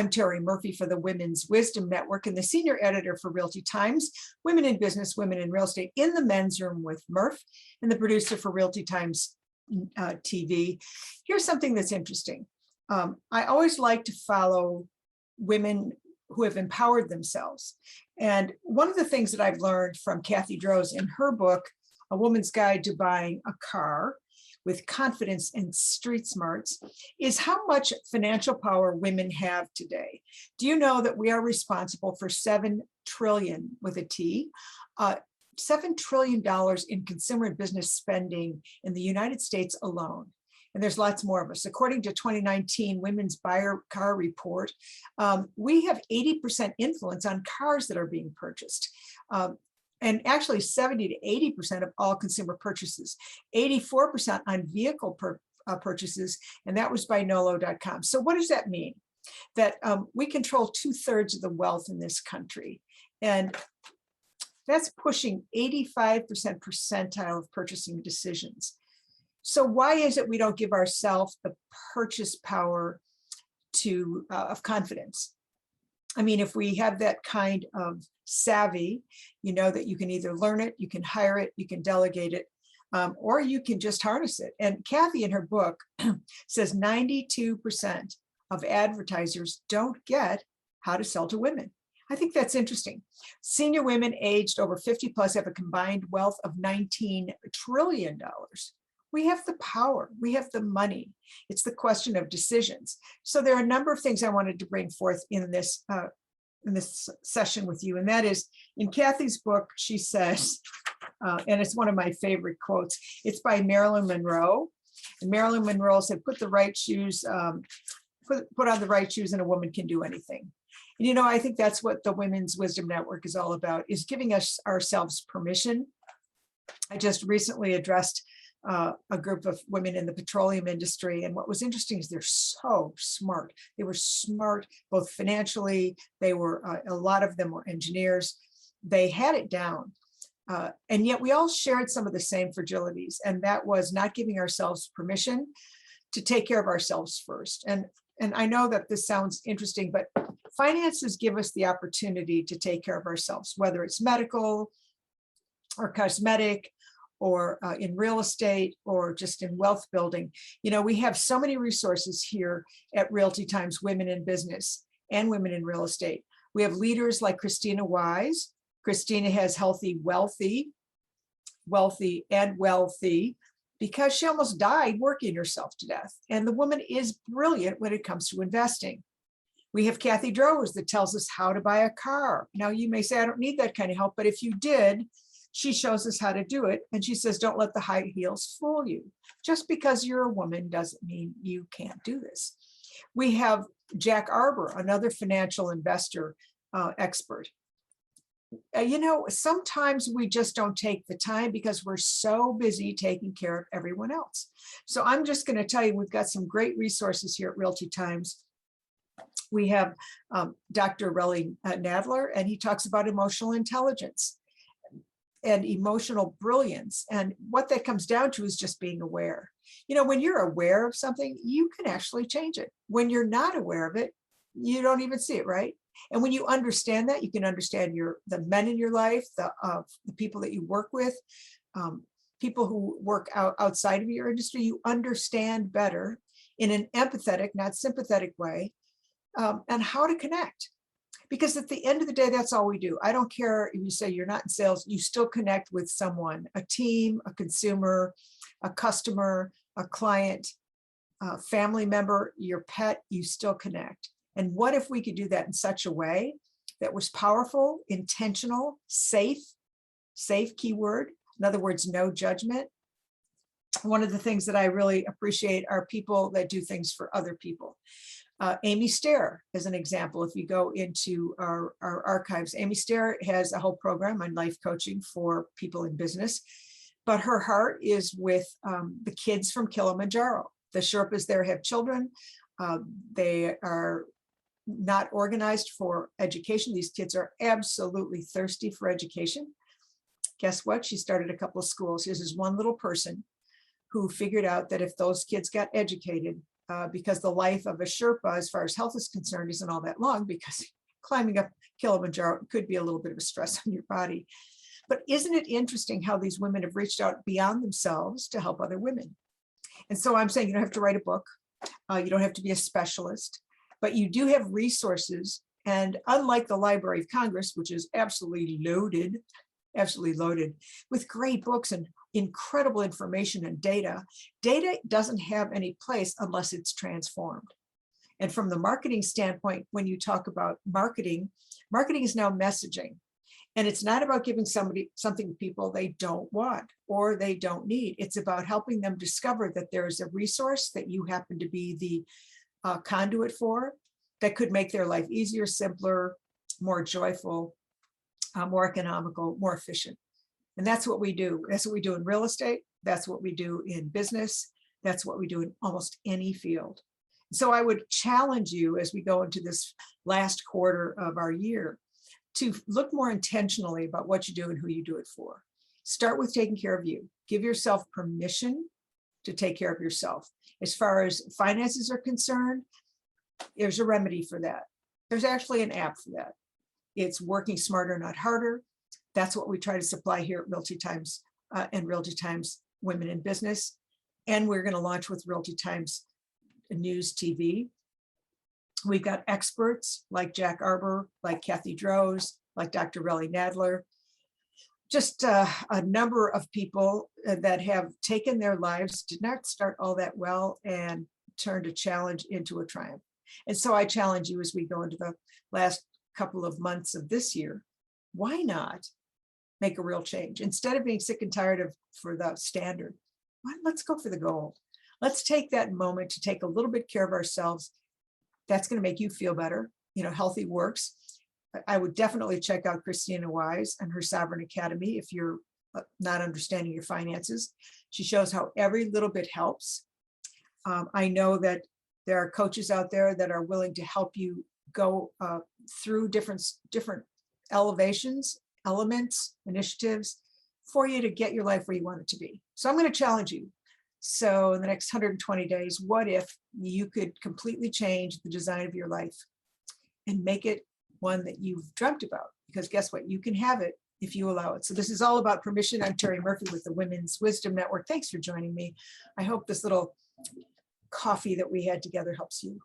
I'm Terry Murphy for the Women's Wisdom Network and the senior editor for Realty Times, Women in Business, Women in Real Estate in the Men's Room with Murph, and the producer for Realty Times TV. Here's something that's interesting. I always like to follow women who have empowered themselves. And one of the things that I've learned from Kathy Droz in her book, A Woman's Guide to Buying a Car with Confidence and Street Smarts, is how much financial power women have today. Do you know that we are responsible for 7 trillion with a T, $7 trillion in consumer and business spending in the United States alone? And there's lots more of us. According to 2019 Women's Buyer Car Report, we have 80% influence on cars that are being purchased. And actually 70 to 80% of all consumer purchases, 84% on vehicle purchases, and that was by Nolo.com. So what does that mean? That we control 2/3 of the wealth in this country. And that's pushing 85% percentile of purchasing decisions. So why is it we don't give ourselves the purchase power of confidence? I mean, if we have that kind of savvy, you know that you can either learn it, you can hire it, you can delegate it, or you can just harness it. And Kathy in her book says 92% of advertisers don't get how to sell to women. I think that's interesting. Senior women aged over 50 plus have a combined wealth of $19 trillion. We have the power, we have the money. It's the question of decisions. So there are a number of things I wanted to bring forth in this session with you. And that is, in Kathy's book, she says, and it's one of my favorite quotes, it's by Marilyn Monroe. And Marilyn Monroe said, put the right shoes, put on the right shoes and a woman can do anything. And you know, I think that's what the Women's Wisdom Network is all about, is giving us ourselves permission. I just recently addressed a group of women in the petroleum industry. And what was interesting is they're so smart. They were smart, both financially, they were, a lot of them were engineers. They had it down. And yet we all shared some of the same fragilities. And that was not giving ourselves permission to take care of ourselves first. And I know that this sounds interesting, but finances give us the opportunity to take care of ourselves, whether it's medical or cosmetic, or in real estate, or just in wealth building. You know, we have so many resources here at Realty Times Women in Business and Women in Real Estate. We have leaders like Christina Wise. Christina has Healthy, Wealthy, and Wealthy, because she almost died working herself to death. And the woman is brilliant when it comes to investing. We have Kathy Droz that tells us how to buy a car. Now you may say, I don't need that kind of help, but if you did, she shows us how to do it. And she says, don't let the high heels fool you. Just because you're a woman doesn't mean you can't do this. We have Jack Arbour, another financial investor expert. You know, sometimes we just don't take the time because we're so busy taking care of everyone else. So I'm just going to tell you, we've got some great resources here at Realty Times. We have Dr. Relly Nadler, and he talks about emotional intelligence and emotional brilliance. And what that comes down to is just being aware. You know, when you're aware of something, you can actually change it. When you're not aware of it, you don't even see it, right? And when you understand that, you can understand the men in your life, the people that you work with, people who work outside of your industry. You understand better in an empathetic, not sympathetic way, and how to connect. Because at the end of the day, that's all we do. I don't care if you say you're not in sales, you still connect with someone, a team, a consumer, a customer, a client, a family member, your pet, you still connect. And what if we could do that in such a way that was powerful, intentional, safe keyword, in other words, no judgment. One of the things that I really appreciate are people that do things for other people. Amy Stair is an example. If you go into our archives, Amy Stair has a whole program on life coaching for people in business, but her heart is with the kids from Kilimanjaro. The Sherpas there have children. They are not organized for education. These kids are absolutely thirsty for education. Guess what? She started a couple of schools. This is one little person who figured out that if those kids got educated, because the life of a Sherpa, as far as health is concerned, isn't all that long, because climbing up Kilimanjaro could be a little bit of a stress on your body. But isn't it interesting how these women have reached out beyond themselves to help other women? And so I'm saying you don't have to write a book. You don't have to be a specialist, but you do have resources. And unlike the Library of Congress, which is absolutely loaded with great books and incredible information and data, data doesn't have any place unless it's transformed. And from the marketing standpoint, when you talk about marketing, marketing is now messaging. And it's not about giving somebody something to people they don't want or they don't need. It's about helping them discover that there is a resource that you happen to be the conduit for that could make their life easier, simpler, more joyful, more economical, more efficient. And that's what we do. That's what we do in real estate. That's what we do in business. That's what we do in almost any field. So I would challenge you as we go into this last quarter of our year to look more intentionally about what you do and who you do it for. Start with taking care of you. Give yourself permission to take care of yourself. As far as finances are concerned, there's a remedy for that. There's actually an app for that. It's Working Smarter, Not Harder. That's what we try to supply here at Realty Times and Realty Times Women in Business. And we're going to launch with Realty Times News TV. We've got experts like Jack Arbour, like Kathy Droz, like Dr. Relly Nadler, just a number of people that have taken their lives, did not start all that well, and turned a challenge into a triumph. And so I challenge you as we go into the last couple of months of this year, why not make a real change? Instead of being sick and tired of for the standard, let's go for the gold. Let's take that moment to take a little bit care of ourselves. That's going to make you feel better. You know, healthy works. I would definitely check out Christina Wise and her Sovereign Academy if you're not understanding your finances. She shows how every little bit helps. I know that there are coaches out there that are willing to help you go through different elevations, elements, initiatives for you to get your life where you want it to be. So I'm going to challenge you. So in the next 120 days, what if you could completely change the design of your life and make it one that you've dreamt about? Because guess what? You can have it if you allow it. So this is all about permission. I'm Terry Murphy with the Women's Wisdom Network. Thanks for joining me. I hope this little coffee that we had together helps you.